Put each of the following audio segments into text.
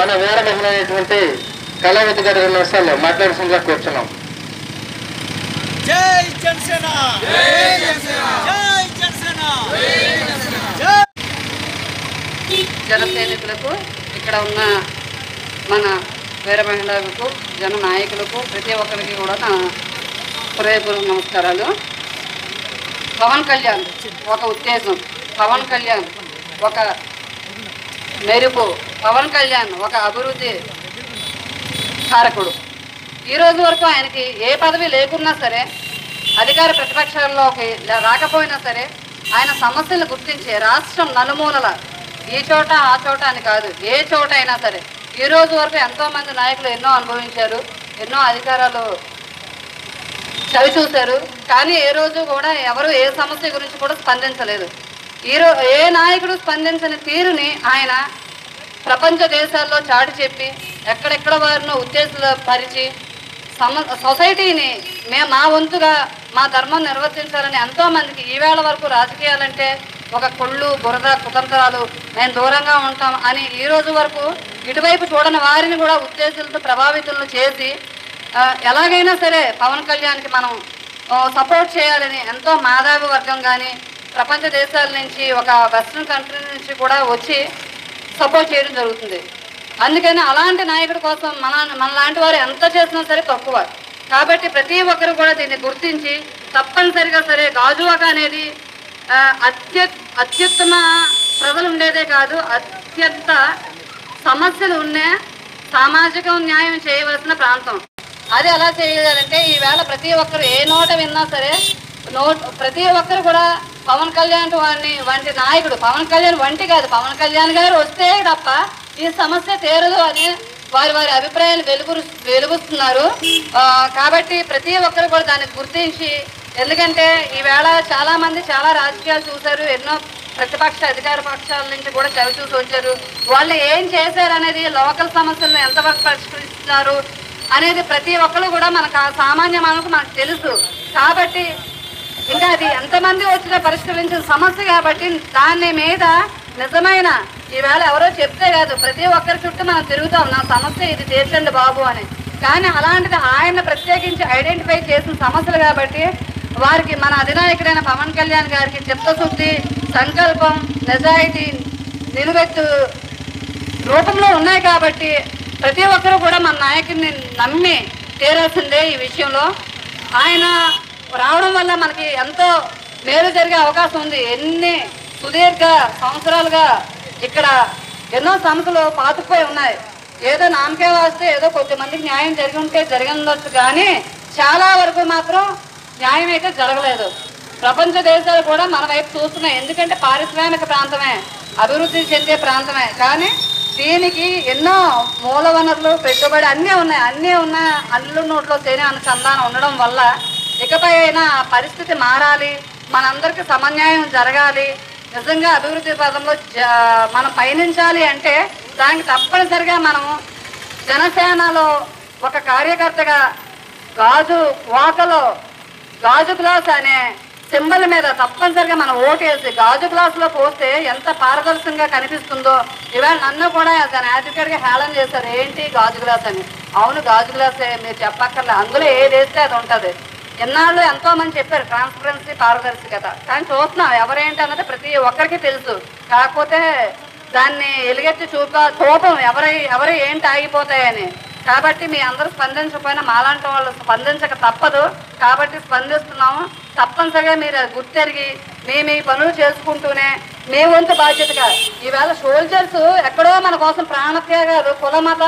మన వీర మహిళ అయినటువంటి కళావతి గారి 2 నిమిషాల్లో మాట్లాడుతుందిగా కూర్చున్నాం. జై జనసేన, జై జనసేన, జై జనసేన, జై జన సైనికులకు, ఇక్కడ ఉన్న మన వీర మహిళలకు, జన నాయకులకు, ప్రతి ఒక్కరికి కూడా నా హృదయపూర్వక నమస్కారాలు. పవన్ కళ్యాణ్ ఒక ఉత్తేజం, పవన్ కళ్యాణ్ ఒక మెరుపు, పవన్ కళ్యాణ్ ఒక అభివృద్ధి కారకుడు. ఈరోజు వరకు ఆయనకి ఏ పదవి లేకున్నా సరే, అధికార ప్రతిపక్షాల్లోకి రాకపోయినా సరే, ఆయన సమస్యలు గుర్తించి రాష్ట్రం నలుమూలల ఈ చోట ఆ చోట అని కాదు, ఏ చోట అయినా సరే ఈ రోజు వరకు ఎంతోమంది నాయకులు ఎన్నో అనుభవించారు, ఎన్నో అధికారాలు చవి చూశారు. కానీ ఏ రోజు కూడా ఎవరు ఏ సమస్య గురించి కూడా స్పందించలేదు. ఏ నాయకుడు స్పందించని తీరుని ఆయన ప్రపంచ దేశాల్లో చాటి చెప్పి ఎక్కడెక్కడ వారిని ఉత్తేజపరిచి సొసైటీని మా వంతుగా మా ధర్మం నిర్వర్తించాలని ఎంతోమందికి ఈవేళ వరకు రాజకీయాలంటే ఒక కొళ్ళు బురద కుతంత్రాలు మేము దూరంగా ఉంటాం అని ఈ రోజు వరకు ఇటువైపు చూడని వారిని కూడా ఉత్తేజాలతో ప్రభావితులను చేసి ఎలాగైనా సరే పవన్ కళ్యాణ్కి మనం సపోర్ట్ చేయాలని ఎంతో మేధావి వర్గం కానీ ప్రపంచ దేశాల నుంచి ఒక వెస్ట్రన్ కంట్రీ నుంచి కూడా వచ్చి సపోర్ట్ చేయడం జరుగుతుంది. అందుకని అలాంటి నాయకుడి కోసం మన లాంటి వారు ఎంత చేసినా సరే తక్కువ. కాబట్టి ప్రతి ఒక్కరు కూడా దీన్ని గుర్తించి తప్పనిసరిగా సరే గాజువాక అనేది అత్యుత్తమ ప్రజలు ఉండేదే కాదు, అత్యంత సమస్యలు ఉన్న సామాజిక న్యాయం చేయవలసిన ప్రాంతం. అది ఎలా చేయాలంటే ఈవేళ ప్రతి ఒక్కరు ఏ నోట విన్నా సరే ప్రతి ఒక్కరు కూడా పవన్ కళ్యాణ్ వంటి నాయకుడు, పవన్ కళ్యాణ్ వంటి కాదు, పవన్ కళ్యాణ్ గారు వస్తే తప్ప ఈ సమస్య తీరదు అని వారి అభిప్రాయాలు వెలుగుస్తున్నారు. కాబట్టి ప్రతి ఒక్కరు కూడా దాన్ని గుర్తించి, ఎందుకంటే ఈవేళ చాలా మంది చాలా రాజకీయాలు చూశారు, ఎన్నో ప్రతిపక్ష అధికార పక్షాల నుంచి కూడా చవి చూసి వచ్చారు. వాళ్ళు ఏం చేశారు అనేది, లోకల్ సమస్యలను ఎంతవరకు పరిష్కరిస్తున్నారు అనేది ప్రతి ఒక్కరు కూడా మనకు సామాన్య మానవులకు మనకు తెలుసు. కాబట్టి ఇంకా అది ఎంతమంది వచ్చినా పరిష్కరించిన సమస్య కాబట్టి దాని మీద నిజమైన ఈవేళ ఎవరో చెప్తే కాదు, ప్రతి ఒక్కరి చుట్టూ మనం తిరుగుతాం, నా సమస్య ఇది తీర్చండి బాబు అని. కానీ అలాంటిది ఆయన ప్రత్యేకించి ఐడెంటిఫై చేసిన సమస్యలు కాబట్టి వారికి మన అధినాయకుడైన పవన్ కళ్యాణ్ గారికి చిత్తశుద్ధి, సంకల్పం, నిజాయితీ నిలువెత్తు రూపంలో ఉన్నాయి కాబట్టి ప్రతి ఒక్కరూ కూడా మన నాయకుడిని నమ్మి తీరాల్సిందే. ఈ విషయంలో ఆయన రావడం వల్ల మనకి ఎంతో మేలు జరిగే అవకాశం ఉంది. ఎన్ని సుదీర్ఘ సంవత్సరాలుగా ఇక్కడ ఎన్నో సమస్యలు పాతుకుపోయి ఉన్నాయి. ఏదో నామకే వస్తే ఏదో కొద్దిమందికి న్యాయం జరిగి ఉంటే జరిగిందొచ్చు, కానీ చాలా వరకు మాత్రం న్యాయం అయితే జరగలేదు. ప్రపంచ దేశాలు కూడా మన వైపు చూస్తున్నాయి, ఎందుకంటే పారిశ్రామిక ప్రాంతమే, అభివృద్ధి చెందే ప్రాంతమే. కానీ దీనికి ఎన్నో మూల వనరులు, పెట్టుబడి అన్నీ ఉన్నాయి. అన్నీ ఉన్న అల్లు నోట్లో తేనె అన్న చందానం ఉండడం వల్ల ఇకపై అయినా పరిస్థితి మారాలి, మనందరికీ సమన్యాయం జరగాలి, నిజంగా అభివృద్ధి పదంలో మనం పయనించాలి అంటే దానికి తప్పనిసరిగా మనము జనసేనలో ఒక కార్యకర్తగా గాజు వాకలో గాజు గ్లాస్ అనే సింబల్ మీద తప్పనిసరిగా మనం ఓటేసి గాజు గ్లాసులో పోస్తే ఎంత పారదర్శకంగా కనిపిస్తుందో. ఇవాళ నన్ను కూడా దాని యాటిట్యూడ్గా హేళన చేశారు, ఏంటి గాజు గ్లాస్ అని. అవును, గాజు గ్లాసే, మీరు చెప్పక్కర్లే, అందులో ఏది వేస్తే అది ఉంటుంది. ఎన్నాళ్ళు ఎంతో మంది చెప్పారు ట్రాన్స్పరెన్సీ, పారదర్శకత, కానీ చూస్తున్నాం ఎవరేంటి అన్నది ప్రతి ఒక్కరికి తెలుసు. కాకపోతే దాన్ని ఎలుగెత్తి చూపం ఎవరు ఏంటి ఆగిపోతాయని. కాబట్టి మీ అందరూ స్పందించకపోయినా మాలాంటి వాళ్ళు స్పందించక తప్పదు. కాబట్టి స్పందిస్తున్నాము. తప్పనిసరిగా మీరు గుర్తెరిగి మీ పనులు చేసుకుంటూనే మీ వంతు బాధ్యతగా ఈవేళ సోల్జర్స్ ఎక్కడో మన కోసం ప్రాణత్యాగాలు, కుల మత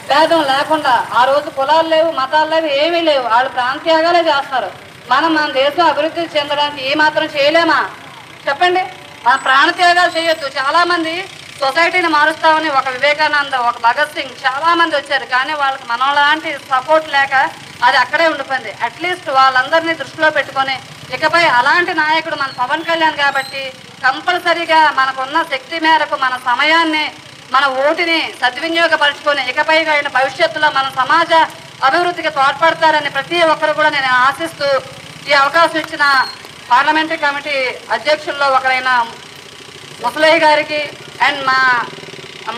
భేదం లేకుండా, ఆ రోజు కులాలు లేవు, మతాలు లేవు, ఏమీ లేవు, వాళ్ళు ప్రాణత్యాగాలే చేస్తారు. మన దేశం అభివృద్ధి చెందడానికి ఈ మాత్రం చేయలేమా చెప్పండి? మన ప్రాణత్యాగాలు చేయొద్దు. చాలామంది సొసైటీని మారుస్తామని ఒక వివేకానంద, ఒక భగత్ సింగ్ చాలా మంది వచ్చారు, కానీ వాళ్ళకి మనలాంటి సపోర్ట్ లేక అది అక్కడే ఉండిపోయింది. అట్లీస్ట్ వాళ్ళందరినీ దృష్టిలో పెట్టుకొని ఇకపై అలాంటి నాయకుడు మన పవన్ కళ్యాణ్ కాబట్టి కంపల్సరీగా మనకున్న శక్తి మేరకు మన సమయాన్ని, మన ఓటుని సద్వినియోగపరుచుకొని ఇకపై అయిన భవిష్యత్తులో మన సమాజ అభివృద్ధికి తోడ్పడతారని ప్రతి ఒక్కరు కూడా నేను ఆశిస్తూ ఈ అవకాశం ఇచ్చిన పార్లమెంటరీ కమిటీ అధ్యక్షుల్లో ఒకరైన ముసలయ్య గారికి అండ్ మా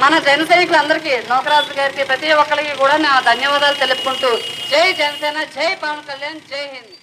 మన జన సైనికులందరికీ నౌకరాజు గారికి ప్రతి ఒక్కరికి కూడా నా ధన్యవాదాలు తెలుపుకుంటూ జై జనసేన, జై పవన్ కళ్యాణ్, జై హింద్.